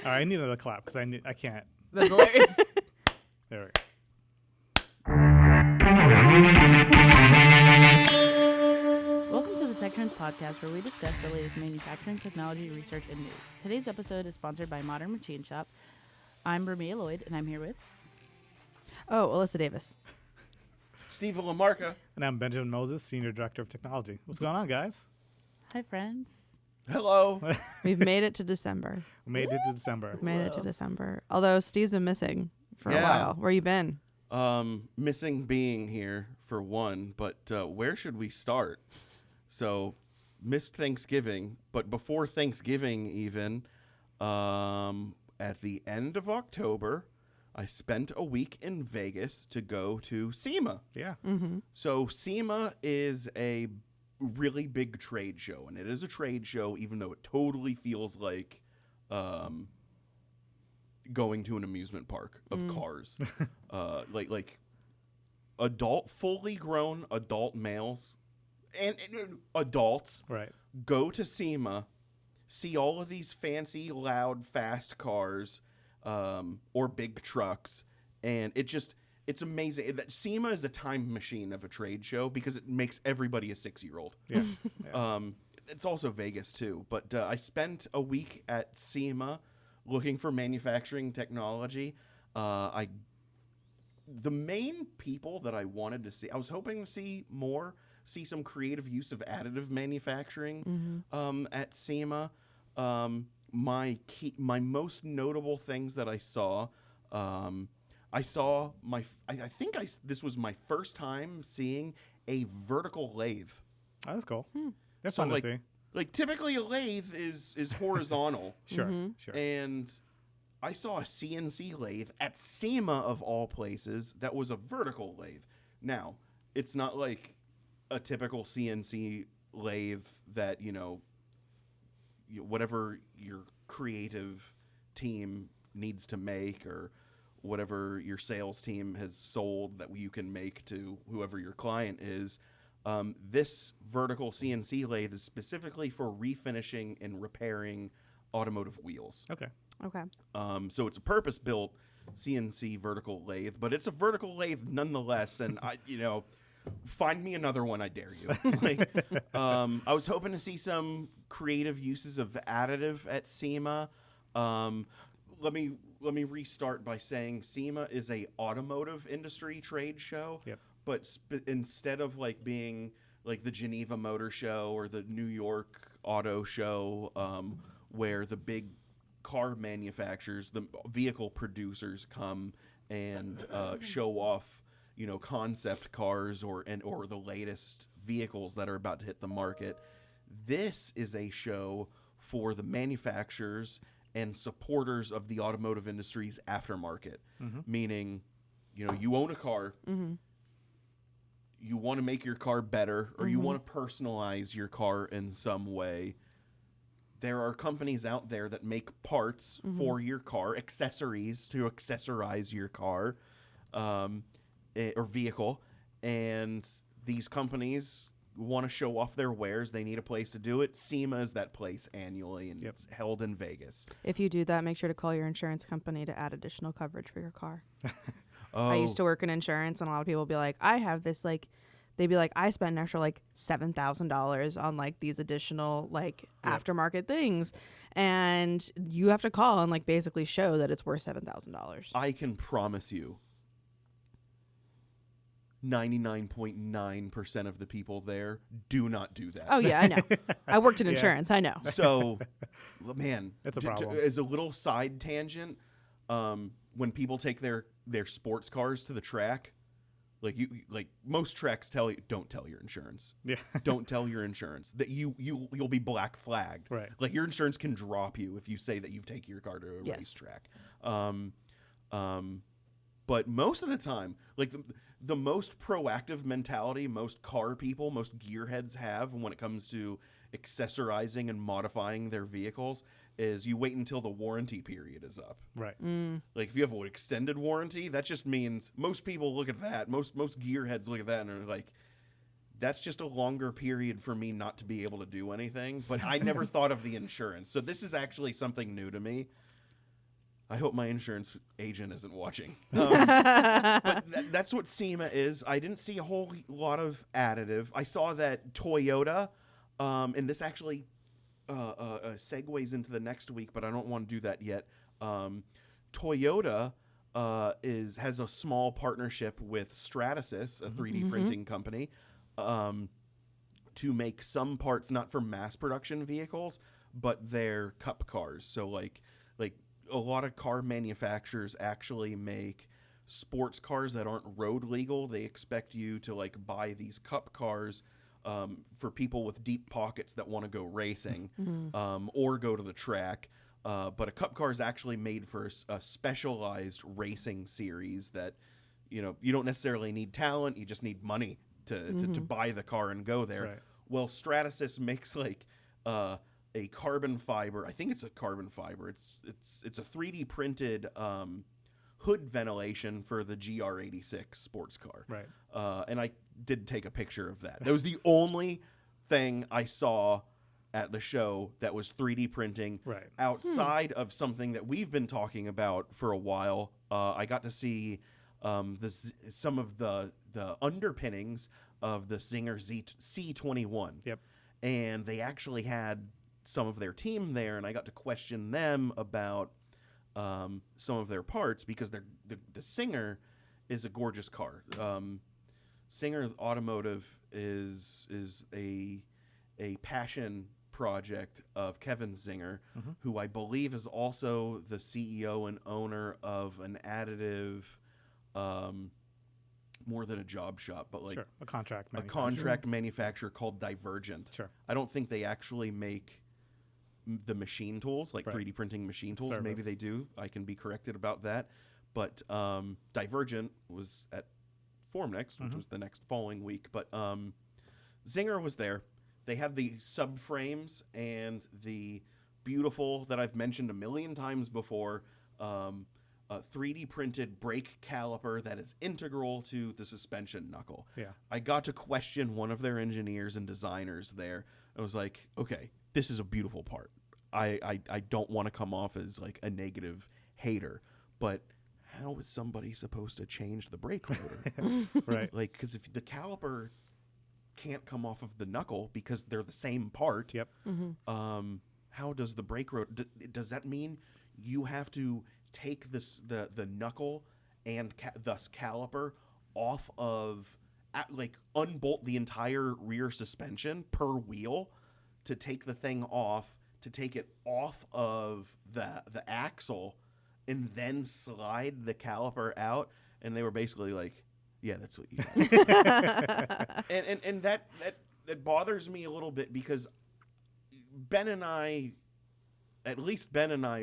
All right, I need another clap because I can't. That's hilarious. There we go. Welcome to the TechTrends podcast, where we discuss the latest manufacturing, technology, research, and news. Today's episode is sponsored by Modern Machine Shop. I'm Ramia Lloyd, and I'm here with... Oh, Elissa Davis. Stephen LaMarca. And I'm Benjamin Moses, Senior Director of Technology. What's going on, guys? Hi, friends. Hello. We've made it to December. We made it to December. Made it to December. Although Steve's been missing for a Yeah. while. Where you been? Missing being here for one, but where should we start? So, missed Thanksgiving, but before Thanksgiving even, at the end of October, I spent a week in Vegas to go to SEMA. Yeah. So SEMA is a really big trade show, and it is a trade show, even though it totally feels like going to an amusement park of cars. like fully grown adult males and adults Right. go to SEMA, see all of these fancy, loud, fast cars or big trucks, and it's amazing. SEMA is a time machine of a trade show because it makes everybody a 6-year-old. Yeah. Yeah. It's also Vegas too, but I spent a week at SEMA looking for manufacturing technology. The main people that I wanted to see, I was hoping to see some creative use of additive manufacturing at SEMA. My most notable things that I saw, this was my first time seeing a vertical lathe. Oh, that's cool. That's So, fun to see. Like typically a lathe is horizontal. Sure. Sure. And I saw a CNC lathe at SEMA of all places that was a vertical lathe. Now, it's not like a typical CNC lathe that, whatever your creative team needs to make or whatever your sales team has sold that you can make to whoever your client is. This vertical CNC lathe is specifically for refinishing and repairing automotive wheels. Okay. Okay. So it's a purpose-built CNC vertical lathe, but it's a vertical lathe nonetheless. And find me another one, I dare you. I was hoping to see some creative uses of additive at SEMA. Let me restart by saying SEMA is a automotive industry trade show. Yep. But instead of being like the Geneva Motor Show or the New York Auto Show, where the big car manufacturers, the vehicle producers come and show off, concept cars or the latest vehicles that are about to hit the market. This is a show for the manufacturers and supporters of the automotive industry's aftermarket, meaning, you own a car. You want to make your car better, or you want to personalize your car in some way. There are companies out there that make parts for your car, accessories to accessorize your car or vehicle. And these companies want to show off their wares. They need a place to do it. SEMA is that place annually, and it's held in Vegas. If you do that, make sure to call your insurance company to add additional coverage for your car. Oh. I used to work in insurance, and a lot of people would be like, I have this, they'd be like, I spent an extra $7,000 on these additional aftermarket things, and you have to call and basically show that it's worth $7,000. I can promise you 99.9% of the people there do not do that. Oh yeah, I know. I worked in insurance. I know. So, man, It's a problem. As a little side tangent, when people take their sports cars to the track, most tracks tell you, don't tell your insurance. Yeah. Don't tell your insurance that you'll be black flagged. Right. Your insurance can drop you if you say that you've taken your car to a racetrack. But most of the time, the most proactive mentality most car people, most gearheads have when it comes to accessorizing and modifying their vehicles is you wait until the warranty period is up. Right. If you have an extended warranty, that just means most people look at that. Most gearheads look at that and are like, that's just a longer period for me not to be able to do anything. But I never thought of the insurance. So this is actually something new to me. I hope my insurance agent isn't watching. But that's what SEMA is. I didn't see a whole lot of additive. I saw that Toyota, and this actually segues into the next week, but I don't want to do that yet. Toyota has a small partnership with Stratasys, a 3D printing company, to make some parts not for mass production vehicles, but their cup cars. So like a lot of car manufacturers actually make sports cars that aren't road legal. They expect you to like buy these cup cars for people with deep pockets that want to go racing or go to the track. But a cup car is actually made for a specialized racing series that, you don't necessarily need talent. You just need money to buy the car and go there. Right. Well, Stratasys makes like a carbon fiber. I think it's a carbon fiber. It's a 3D printed hood ventilation for the GR86 sports car. Right. And I did take a picture of that. That was the only thing I saw at the show that was 3D printing. Right. Outside of something that we've been talking about for a while. I got to see some of the underpinnings of the Zinger C21. Yep. And they actually had some of their team there, and I got to question them about some of their parts because the Singer is a gorgeous car. Singer Automotive is a passion project of Kevin Zinger, who I believe is also the CEO and owner of an additive, more than a job shop, but like Sure. A contract a manufacturer. contract manufacturer called Divergent. Sure. I don't think they actually make the machine tools, like Right. 3D printing machine tools. Service. Maybe they do. I can be corrected about that. But Divergent was at Formnext, which was the next following week. But Zinger was there. They had the subframes and the beautiful, that I've mentioned a million times before, a 3D printed brake caliper that is integral to the suspension knuckle. Yeah. I got to question one of their engineers and designers there. I was like, okay, this is a beautiful part. I don't want to come off as like a negative hater, but how is somebody supposed to change the brake rotor? Right. Like, because if the caliper can't come off of the knuckle because they're the same part, Yep. how does the brake rotor? Does that mean you have to take the knuckle and thus caliper off of, unbolt the entire rear suspension per wheel to take the thing off, to take it off of the axle, and then slide the caliper out? And they were basically like, yeah, that's what you do. and that bothers me a little bit because Ben and I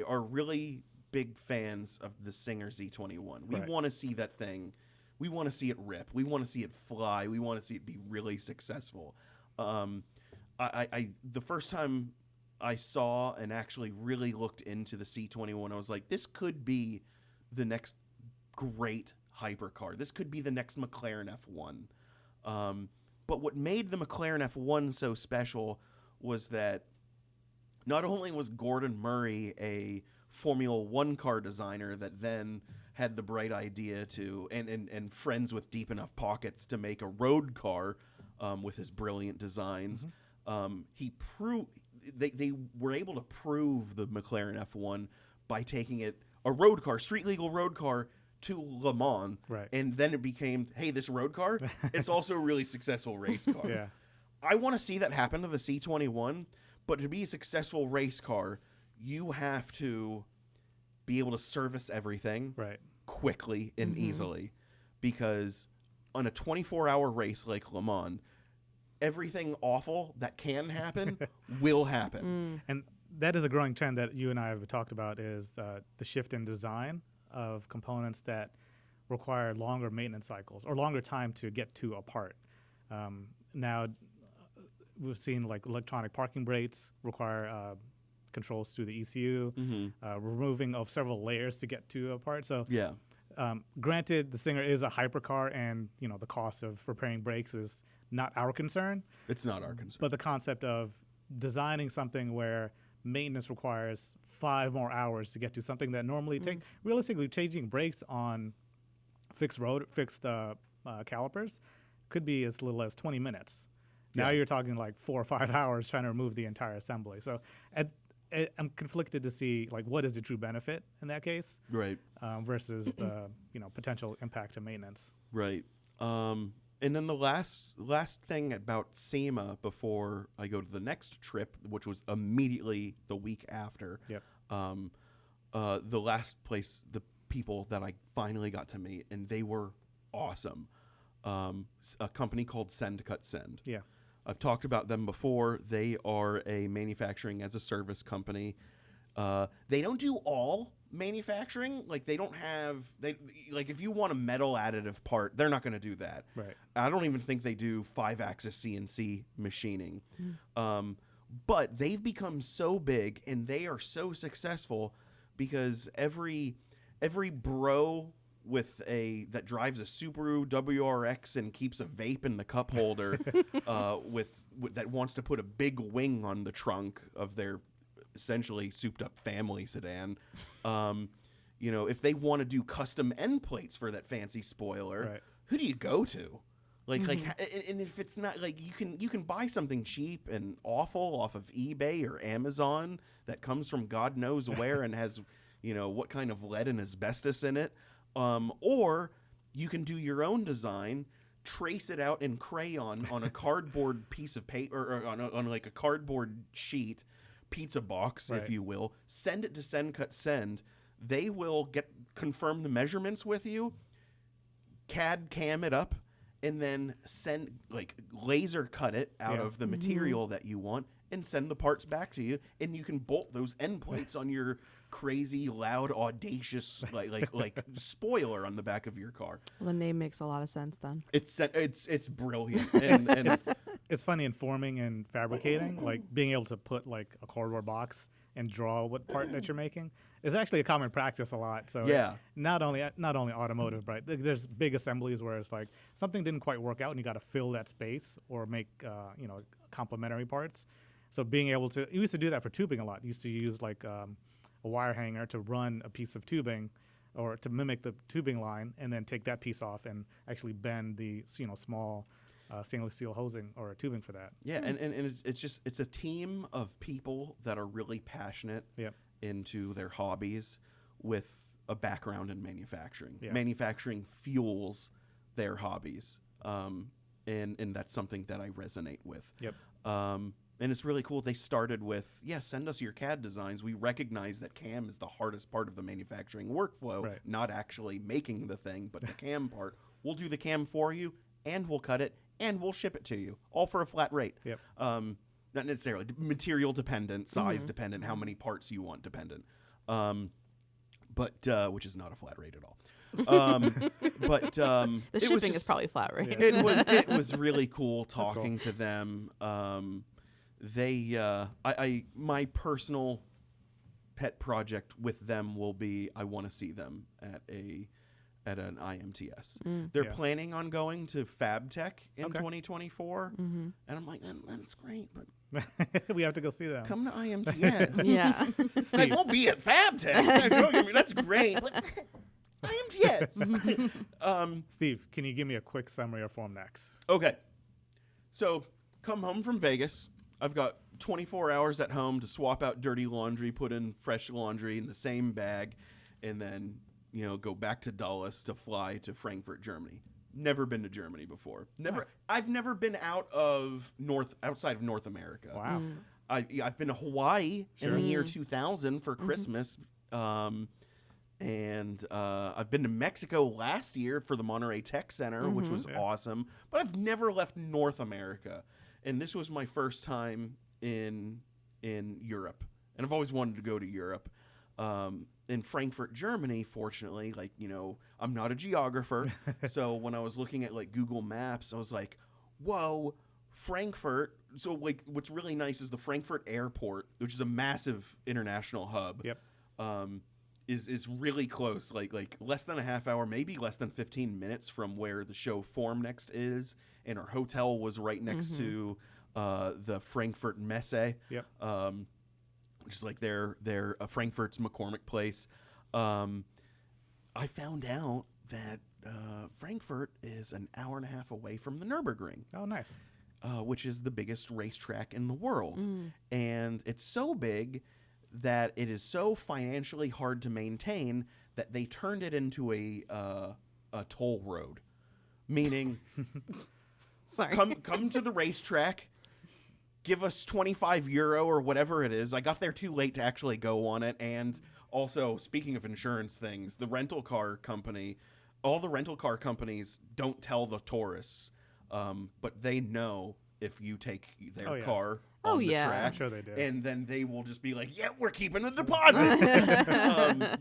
are really big fans of the Singer Z21. We Right. want to see that thing. We want to see it rip. We want to see it fly. We want to see it be really successful. I the first time I saw and actually really looked into the C21, I was like, this could be the next great hypercar. This could be the next McLaren F1. But what made the McLaren F1 so special was that not only was Gordon Murray a Formula One car designer that then had the bright idea to, and friends with deep enough pockets to make a road car with his brilliant designs, they were able to prove the McLaren F1 by taking it, a road car, street legal road car, to Le Mans. Right. And then it became, hey, this road car, it's also a really successful race car. Yeah. I want to see that happen to the C21, but to be a successful race car, you have to be able to service everything Right. quickly and easily, because on a 24-hour race like Le Mans, everything awful that can happen will happen. And that is a growing trend that you and I have talked about, is the shift in design of components that require longer maintenance cycles or longer time to get to a part. Now, we've seen like electronic parking brakes require controls through the ECU, removing of several layers to get to a part. So, Yeah. granted, the Singer is a hypercar, and the cost of repairing brakes is not our concern. It's not our concern. But the concept of designing something where maintenance requires 5 more hours to get to something that normally take realistically changing brakes on fixed calipers could be as little as 20 minutes. Now you're talking like 4 or 5 hours trying to remove the entire assembly. So I'm conflicted to see like what is the true benefit in that case, Right. Versus the potential impact to maintenance. Right. And then the last thing about SEMA before I go to the next trip, which was immediately the week after. Yep. The last place, the people that I finally got to meet, and they were awesome. A company called Send Cut Send. Yeah. I've talked about them before. They are a manufacturing as a service company. They don't do all manufacturing. Like they don't have like if you want a metal additive part, they're not going to do that. Right. I don't even think they do 5-axis CNC machining. But they've become so big and they are so successful because every bro that drives a Subaru WRX and keeps a vape in the cup holder with that wants to put a big wing on the trunk of their essentially souped up family sedan. If they want to do custom end plates for that fancy spoiler, right. Who do you go to? And if it's not like you can buy something cheap and awful off of eBay or Amazon that comes from God knows where and has what kind of lead and asbestos in it, or you can do your own design, trace it out in crayon on a cardboard piece of paper or on like a cardboard sheet, pizza box, right. if you will, send it to Send Cut Send. They will confirm the measurements with you, CAD cam it up, and then laser cut it out of the material that you want and send the parts back to you, and you can bolt those end plates on your crazy, loud, audacious like spoiler on the back of your car. Well, the name makes a lot of sense then. It's brilliant. And it's funny in forming and fabricating, like being able to put like a cardboard box and draw what part that you're making is actually a common practice a lot. So not only automotive, but there's big assemblies where it's like something didn't quite work out and you got to fill that space or make complementary parts. So being able to, you used to do that for tubing a lot. You used to use like a wire hanger to run a piece of tubing or to mimic the tubing line and then take that piece off and actually bend the small stainless steel hosing or tubing for that. Yeah, and it's a team of people that are really passionate into their hobbies with a background in manufacturing. Yeah. Manufacturing fuels their hobbies, and that's something that I resonate with. Yep. And it's really cool. They started with, send us your CAD designs. We recognize that CAM is the hardest part of the manufacturing workflow, right. Not actually making the thing, but the CAM part. We'll do the CAM for you, and we'll cut it, and we'll ship it to you, all for a flat rate. Yep. Not necessarily material dependent, size dependent, how many parts you want dependent, but which is not a flat rate at all. The shipping is probably flat rate. Yeah. It was really cool talking to them. My personal pet project with them will be I want to see them at an IMTS. They're planning on going to FabTech in 2024, and I'm like, that's great, but we have to go see them. come to IMTS. Yeah. I won't be at FabTech. Don't get me, that's great, but IMTS. Steve, can you give me a quick summary of Formnext? Okay, so come home from Vegas. I've got 24 hours at home to swap out dirty laundry, put in fresh laundry in the same bag, and then go back to Dulles to fly to Frankfurt, Germany. Never been to Germany before. Nice. I've never been outside of North America. Wow. I've been to Hawaii in the year 2000 for Christmas, and I've been to Mexico last year for the Monterey Tech Center, which was awesome. But I've never left North America, and this was my first time in Europe, and I've always wanted to go to Europe. In Frankfurt, Germany, fortunately, I'm not a geographer, so when I was looking at Google Maps, I was like, whoa, Frankfurt. So what's really nice is the Frankfurt Airport, which is a massive international hub. Yep. Is really close, like less than a half hour, maybe less than 15 minutes from where the show Formnext is, and our hotel was right next to the Frankfurt Messe. Yep. which is like their Frankfurt's McCormick place. I found out that Frankfurt is an hour and a half away from the Nürburgring. Oh, nice. Which is the biggest racetrack in the world. And it's so big that it is so financially hard to maintain that they turned it into a toll road. Meaning, Sorry. come to the racetrack, give us €25 or whatever it is. I got there too late to actually go on it. And also, speaking of insurance things, the rental car company, all the rental car companies don't tell the tourists, but they know if you take their car on the track. I'm sure they do. And then they will just be like, yeah, we're keeping the deposit.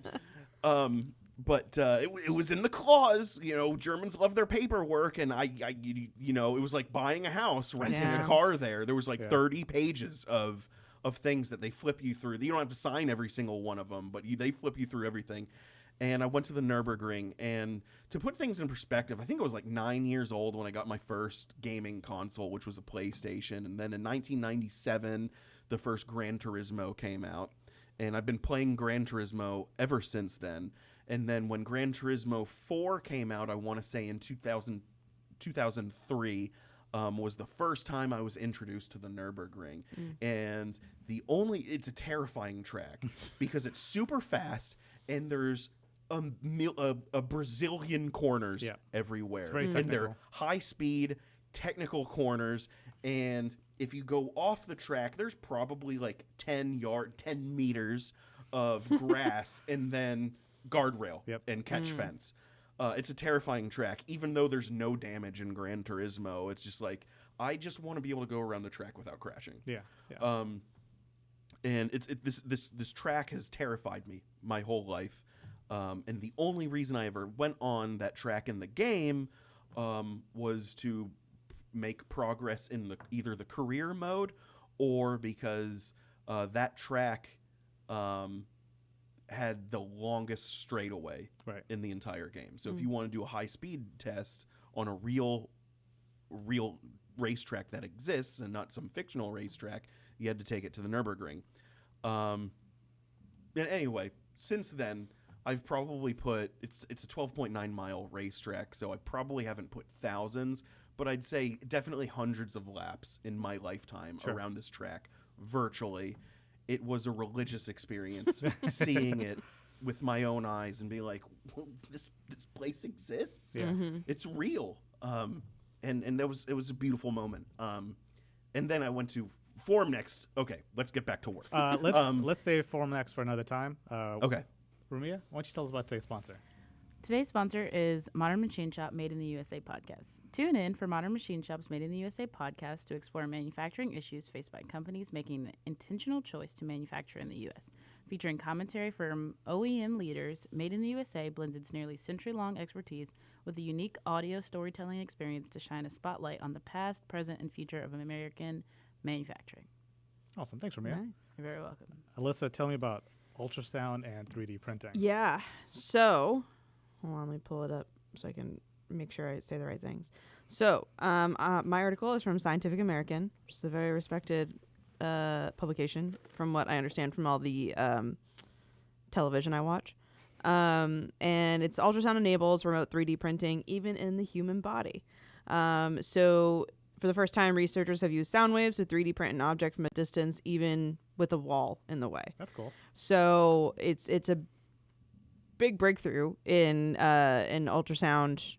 But it was in the clause, Germans love their paperwork. And it was like buying a house, renting a car there. There was like 30 pages of things that they flip you through. You don't have to sign every single one of them, but they flip you through everything. And I went to the Nürburgring, and to put things in perspective, I think I was like 9 years old when I got my first gaming console, which was a PlayStation. And then in 1997, the first Gran Turismo came out. And I've been playing Gran Turismo ever since then. And then when Gran Turismo 4 came out, I want to say in 2003, was the first time I was introduced to the Nürburgring. And it's a terrifying track because it's super fast and there's a Brazilian corners everywhere. It's very and technical. they're high speed, technical corners. And if you go off the track, there's probably like 10 meters of grass and then guardrail and catch fence. It's a terrifying track, even though there's no damage in Gran Turismo. It's just like, I just want to be able to go around the track without crashing. And this track has terrified me my whole life. And the only reason I ever went on that track in the game was to make progress in either the career mode or because that track had the longest straightaway in the entire game. So if you want to do a high-speed test on a real racetrack that exists and not some fictional racetrack, you had to take it to the Nürburgring. And anyway, since then, I've probably put it's a 12.9 mile racetrack, so I probably haven't put thousands, but I'd say definitely hundreds of laps in my lifetime around this track, virtually. It was a religious experience seeing it with my own eyes and being like, this place exists. It's real. And it was a beautiful moment. And then I went to Forum Next. Okay, let's get back to work. Let's save Forum Next for another time. Okay. Ramia, why don't you tell us about today's sponsor? Today's sponsor is Modern Machine Shop Made in the USA podcast. Tune in for Modern Machine Shop's Made in the USA podcast to explore manufacturing issues faced by companies making the intentional choice to manufacture in the U.S. Featuring commentary from OEM leaders, Made in the USA blends its nearly century-long expertise with a unique audio storytelling experience to shine a spotlight on the past, present, and future of American manufacturing. Awesome. Thanks, Ramia. Nice. You're very welcome. Elissa, tell me about ultrasound and 3D printing. Yeah. So, hold on, let me pull it up so I can make sure I say the right things. So, my article is from Scientific American, which is a very respected publication, from what I understand from all the television I watch. And it's ultrasound enables remote 3D printing even in the human body. So, for the first time, researchers have used sound waves to 3D print an object from a distance, even with a wall in the way. That's cool. So it's a big breakthrough in ultrasound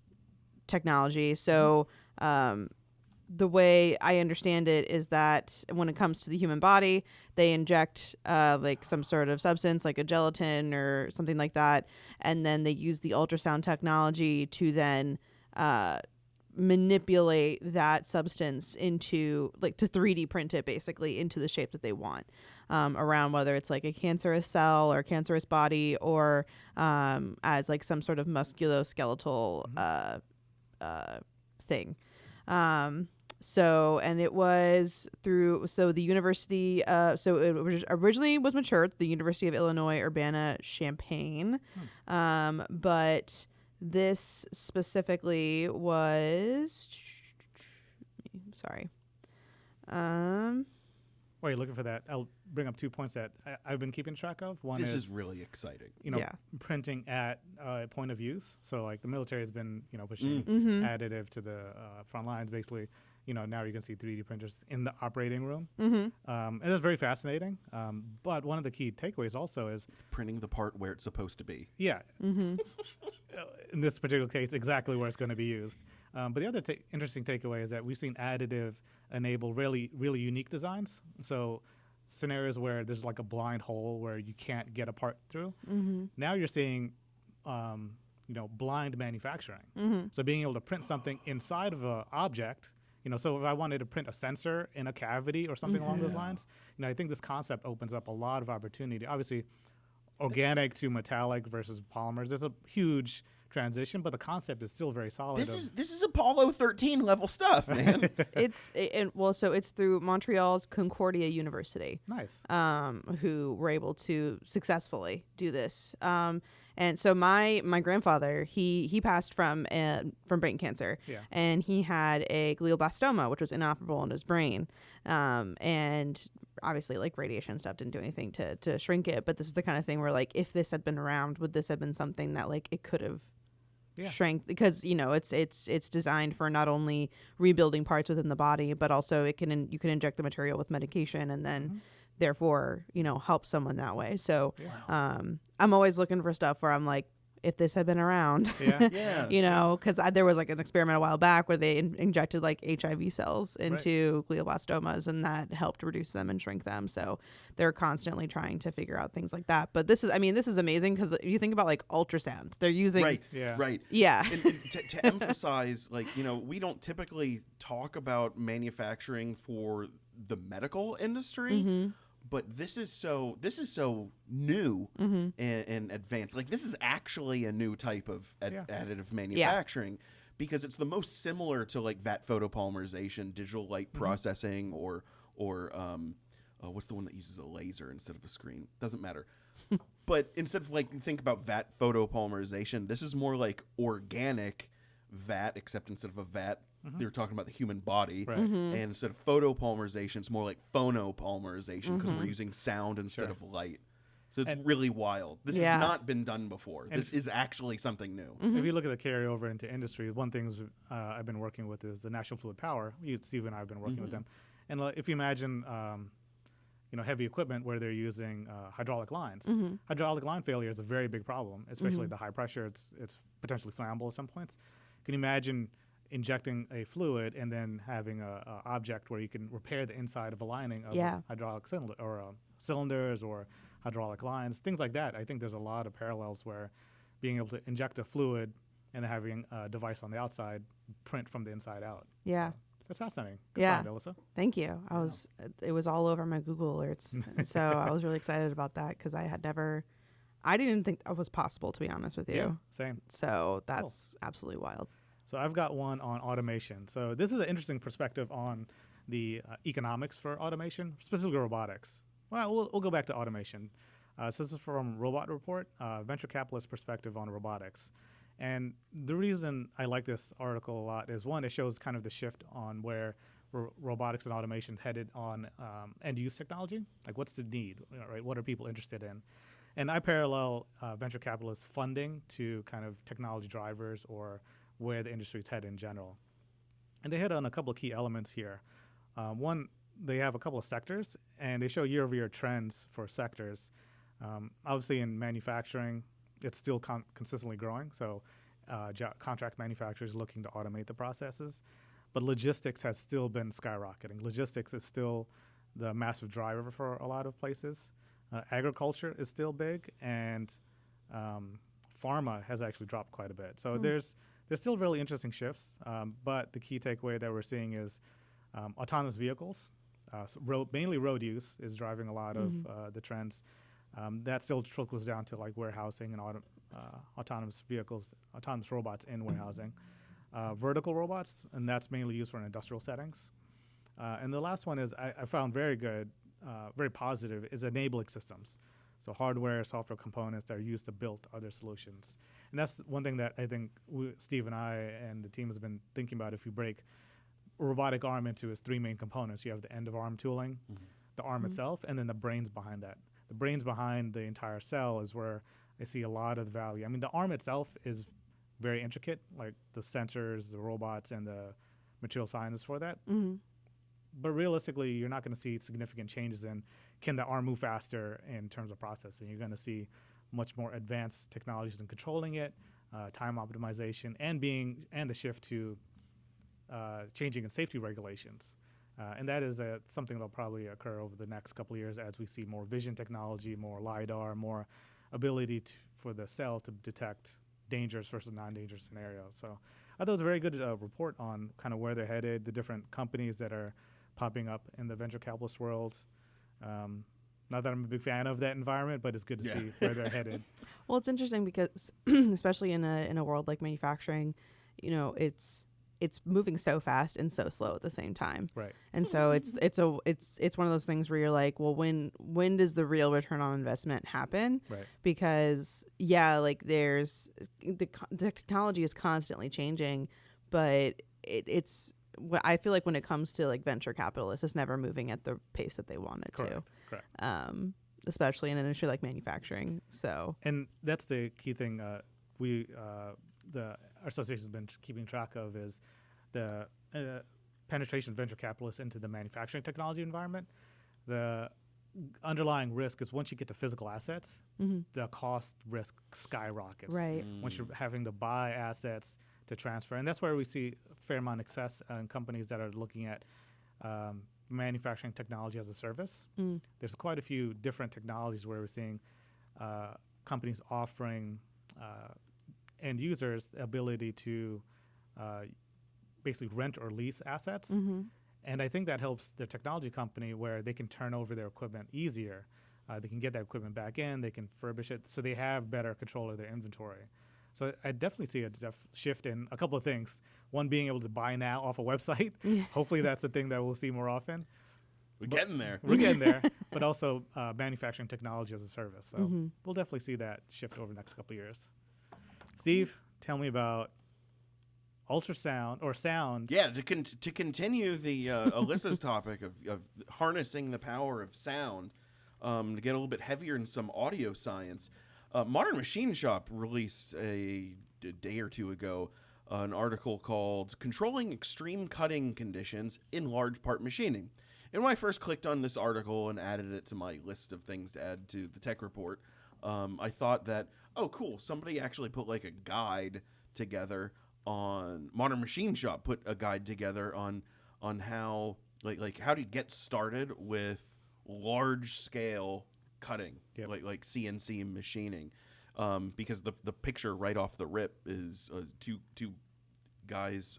technology. So the way I understand it is that when it comes to the human body, they inject like some sort of substance, like a gelatin or something like that, and then they use the ultrasound technology to then manipulate that substance into, like, to 3D print it basically into the shape that they want, around whether it's like a cancerous cell or cancerous body or as like some sort of musculoskeletal thing. So, and it was through, so the university, so it originally was mature at the University of Illinois, Urbana-Champaign. But this specifically was, sorry. Why are you looking for that? bring up 2 points that I've been keeping track of. One This is really exciting. Printing at point of use. So like the military has been, pushing additive to the front lines. Basically, now you can see 3D printers in the operating room. And it's very fascinating. But one of the key takeaways also is Printing the part where it's supposed to be. yeah. In this particular case, exactly where it's going to be used. But the other interesting takeaway is that we've seen additive enable really, really unique designs. So scenarios where there's like a blind hole where you can't get a part through. Now you're seeing, blind manufacturing. So being able to print something inside of an object. So if I wanted to print a sensor in a cavity or something along those lines, I think this concept opens up a lot of opportunity. Obviously, organic to metallic versus polymers. There's a huge transition, but the concept is still very solid. This is Apollo 13 level stuff, man. So it's through Montreal's Concordia University. Nice. Who were able to successfully do this. And so my grandfather, he passed from brain cancer, and he had a glioblastoma, which was inoperable in his brain, and obviously like radiation stuff didn't do anything to shrink it. But this is the kind of thing where like if this had been around, would this have been something that like it could have shrank? Because it's designed for not only rebuilding parts within the body, but also you can inject the material with medication and then. Therefore, help someone that way. So I'm always looking for stuff where I'm like, if this had been around, because there was like an experiment a while back where they injected like HIV cells into glioblastomas, and that helped reduce them and shrink them. So they're constantly trying to figure out things like that. But this is amazing because you think about like ultrasound, they're using right. And to emphasize, like we don't typically talk about manufacturing for the medical industry. But this is so new and advanced. Like this is actually a new type of additive manufacturing because it's the most similar to like vat photopolymerization, digital light processing, or what's the one that uses a laser instead of a screen? Doesn't matter. But instead of like think about vat photopolymerization, this is more like organic vat, except instead of a vat. They were talking about the human body, and instead of photopolymerization, it's more like phonopolymerization because we're using sound instead of light. So it's really wild. This has not been done before. This is actually something new. If you look at the carryover into industry, one thing I've been working with is the National Fluid Power. Steve and I have been working with them. And if you imagine, heavy equipment where they're using hydraulic lines, hydraulic line failure is a very big problem, especially at the high pressure. It's potentially flammable at some points. Can you imagine injecting a fluid and then having a object where you can repair the inside of a lining of a hydraulic cylinder or cylinders or hydraulic lines, things like that? I think there's a lot of parallels where being able to inject a fluid and then having a device on the outside print from the inside out. Yeah. That's fascinating. Good find, Elissa. Thank you. It was all over my Google alerts. So I was really excited about that because I didn't think that was possible, to be honest with you. Yeah, same. So that's absolutely wild. So I've got one on automation. So this is an interesting perspective on the economics for automation, specifically robotics. Well, we'll go back to automation. So this is from Robot Report, venture capitalist perspective on robotics. And the reason I like this article a lot is, one, it shows kind of the shift on where robotics and automation is headed on end-use technology. Like, what's the need, right? What are people interested in? And I parallel venture capitalist funding to kind of technology drivers or where the industry is headed in general. And they hit on a couple of key elements here. One, they have a couple of sectors, and they show year-over-year trends for sectors. Obviously, in manufacturing, it's still consistently growing, so contract manufacturers looking to automate the processes. But logistics has still been skyrocketing. Logistics is still the massive driver for a lot of places. Agriculture is still big, and pharma has actually dropped quite a bit. So there's still really interesting shifts, but the key takeaway that we're seeing is autonomous vehicles. Mainly road use is driving a lot of the trends. That still trickles down to like warehousing and autonomous vehicles, autonomous robots in warehousing. Vertical robots, and that's mainly used for industrial settings. And the last one is I found very good, very positive, is enabling systems. So hardware, software components that are used to build other solutions. And that's one thing that I think Steve and I and the team has been thinking about. If you break a robotic arm into its three main components, you have the end of arm tooling, the arm itself, and then the brains behind that. The brains behind the entire cell is where I see a lot of the value. I mean, the arm itself is very intricate, like the sensors, the robots, and the material scientists for that. But realistically, you're not going to see significant changes in can the arm move faster in terms of processing. You're going to see much more advanced technologies in controlling it, time optimization, and the shift to changing in safety regulations. And that is something that'll probably occur over the next couple of years as we see more vision technology, more LiDAR, more ability for the cell to detect dangerous versus non-dangerous scenarios. So I thought it was a very good report on kind of where they're headed, the different companies that are popping up in the venture capitalist world. Not that I'm a big fan of that environment, but it's good to see where they're headed. Well, it's interesting because especially in a world like manufacturing, it's moving so fast and so slow at the same time. Right. And so it's one of those things where you're like, well, when does the real return on investment happen? Right. Because like there's the technology is constantly changing, but it's I feel like when it comes to like venture capitalists, it's never moving at the pace that they want it to. Correct. Especially in an industry like manufacturing. So. And that's the key thing our association has been keeping track of is the penetration of venture capitalists into the manufacturing technology environment. The underlying risk is once you get to physical assets, the cost risk skyrockets. Right. Once you're having to buy assets to transfer. And that's where we see a fair amount of success in companies that are looking at manufacturing technology as a service. There's quite a few different technologies where we're seeing companies offering end users the ability to basically rent or lease assets. And I think that helps the technology company where they can turn over their equipment easier. They can get that equipment back in, they can furbish it, so they have better control of their inventory. So I definitely see a shift in a couple of things. One, being able to buy now off a website. Hopefully that's the thing that we'll see more often. We're getting there. We're getting there. But also manufacturing technology as a service. So we'll definitely see that shift over the next couple of years. Steve, tell me about ultrasound or sound. Yeah, to continue the Elissa's topic of harnessing the power of sound, to get a little bit heavier in some audio science. Modern Machine Shop released a day or two ago an article called "Controlling Extreme Cutting Conditions in Large Part Machining." And when I first clicked on this article and added it to my list of things to add to the tech report, I thought that, oh, cool, somebody actually put like a guide together on Modern Machine Shop, put a guide together on how like how to get started with large scale cutting, like CNC machining, because the picture right off the rip is two guys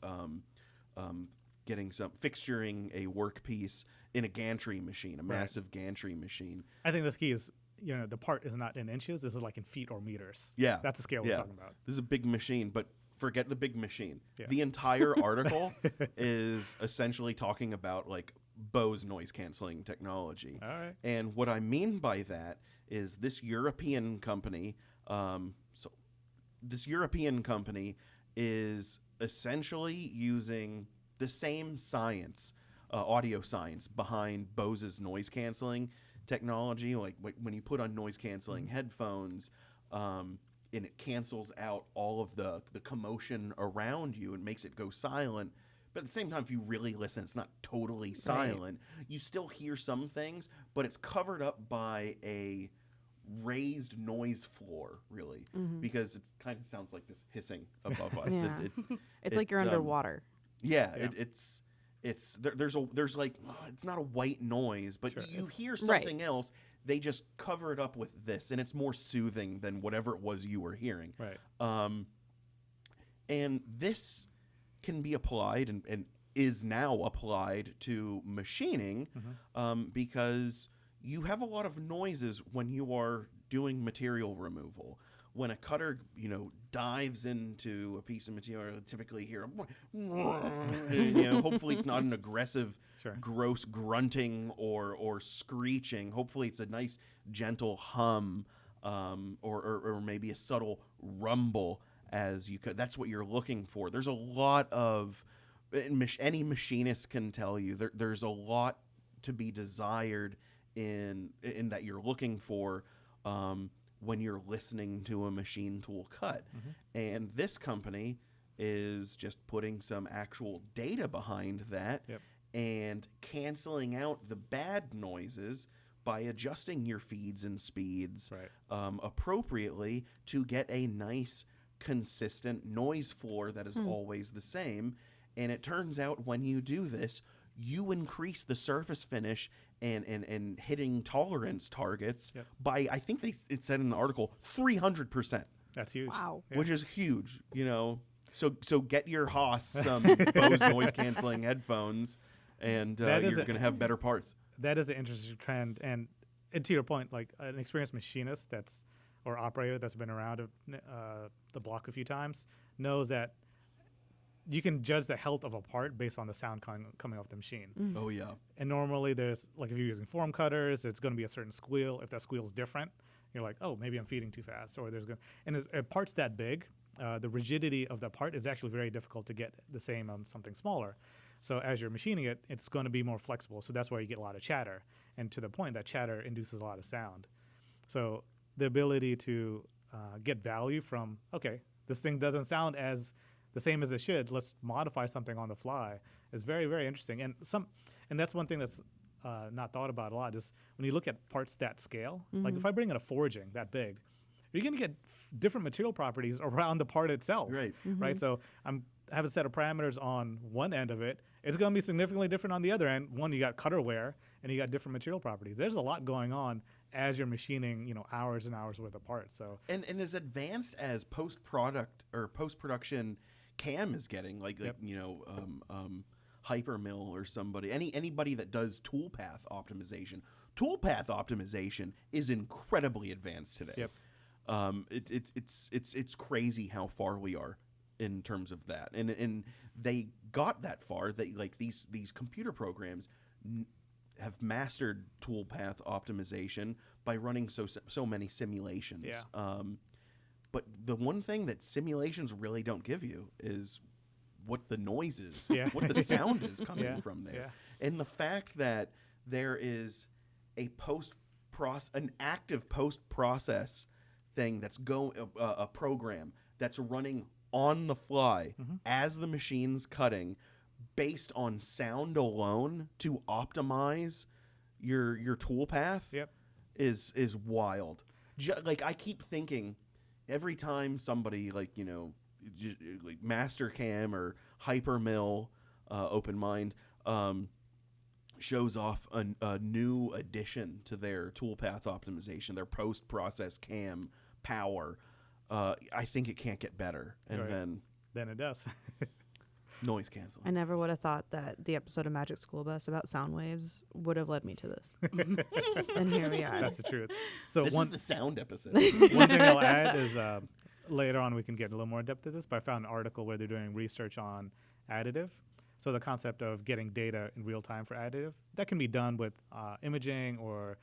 getting fixturing a workpiece in a gantry machine, a massive gantry machine. I think this key is, the part is not in inches. This is like in feet or meters. Yeah. That's the scale we're talking about. This is a big machine, but forget the big machine. Yeah. The entire article is essentially talking about like Bose noise canceling technology. All right. And what I mean by that is this European company, this European company is essentially using the same science, audio science behind Bose's noise canceling technology. Like when you put on noise canceling headphones, and it cancels out all of the commotion around you and makes it go silent. But at the same time, if you really listen, it's not totally silent. Right. You still hear some things, but it's covered up by a raised noise floor, really, because it kind of sounds like this hissing above us. Yeah. It's like you're underwater. Yeah. There's like, it's not a white noise, but you hear something else. They just cover it up with this, and it's more soothing than whatever it was you were hearing. Right. And this can be applied and is now applied to machining, because you have a lot of noises when you are doing material removal. When a cutter, dives into a piece of material, you'll typically hear hopefully it's not an aggressive, gross grunting or screeching. Hopefully it's a nice, gentle hum, or maybe a subtle rumble as you cut. That's what you're looking for. There's a lot of, any machinist can tell you, there's a lot to be desired in that you're looking for when you're listening to a machine tool cut. And this company is just putting some actual data behind that and canceling out the bad noises by adjusting your feeds and speeds appropriately to get a nice, consistent noise floor that is always the same. And it turns out when you do this, you increase the surface finish and hitting tolerance targets by, I think it said in the article, 300%. That's huge. Wow. Which is huge, you know. So get your Haas some Bose noise canceling headphones, and you're going to have better parts. That is an interesting trend, and to your point, like an experienced machinist or operator that's been around the block a few times knows that you can judge the health of a part based on the sound coming off the machine. Oh yeah. And normally there's, like, if you're using form cutters, it's going to be a certain squeal. If that squeal's different, you're like, oh, maybe I'm feeding too fast, or and a part's that big, the rigidity of the part is actually very difficult to get the same on something smaller. So as you're machining it, it's going to be more flexible. So that's why you get a lot of chatter. And to the point, that chatter induces a lot of sound. So the ability to get value from, okay, this thing doesn't sound as the same as it should, let's modify something on the fly, is very, very interesting. And that's one thing that's not thought about a lot, is when you look at parts that scale, like if I bring in a forging that big, you're going to get different material properties around the part itself. Right. Right. So I have a set of parameters on one end of it. It's going to be significantly different on the other end. One, you got cutter wear, and you got different material properties. There's a lot going on as you're machining, hours and hours worth of parts. So and as advanced as post-production CAM is getting, Hypermill or somebody, anybody that does toolpath optimization. Toolpath optimization is incredibly advanced today. It's crazy how far we are in terms of that, and they got that far. They these computer programs have mastered toolpath optimization by running so many simulations. But the one thing that simulations really don't give you is what the noise is, what the sound is coming from there. And the fact that there is an active post-process thing that's a program that's running on the fly as the machine's cutting based on sound alone to optimize your toolpath is wild. I keep thinking, every time somebody like Mastercam or Hypermill, OpenMind, shows off a new addition to their toolpath optimization, their post-process cam power, I think it can't get better. And then it does. Noise canceling. I never would have thought that the episode of Magic School Bus about sound waves would have led me to this. And here we are. That's the truth. So this is the sound episode. One thing I'll add is later on we can get a little more in depth to this, but I found an article where they're doing research on additive. So the concept of getting data in real time for additive, that can be done with imaging, or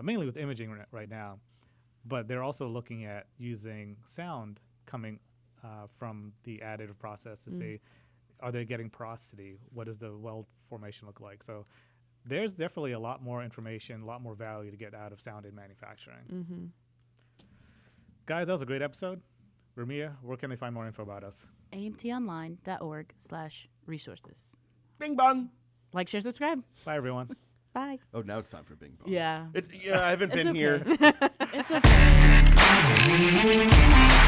mainly with imaging right now. But they're also looking at using sound coming from the additive process to see, are they getting porosity? What does the weld formation look like? So there's definitely a lot more information, a lot more value to get out of sound in manufacturing. Guys, that was a great episode. Ramia, where can they find more info about us? amtonline.org/resources. Bing bong. Like, share, subscribe. Bye, everyone. Bye. Oh, now it's time for Bing bong. Yeah. I haven't been okay. here. It's okay.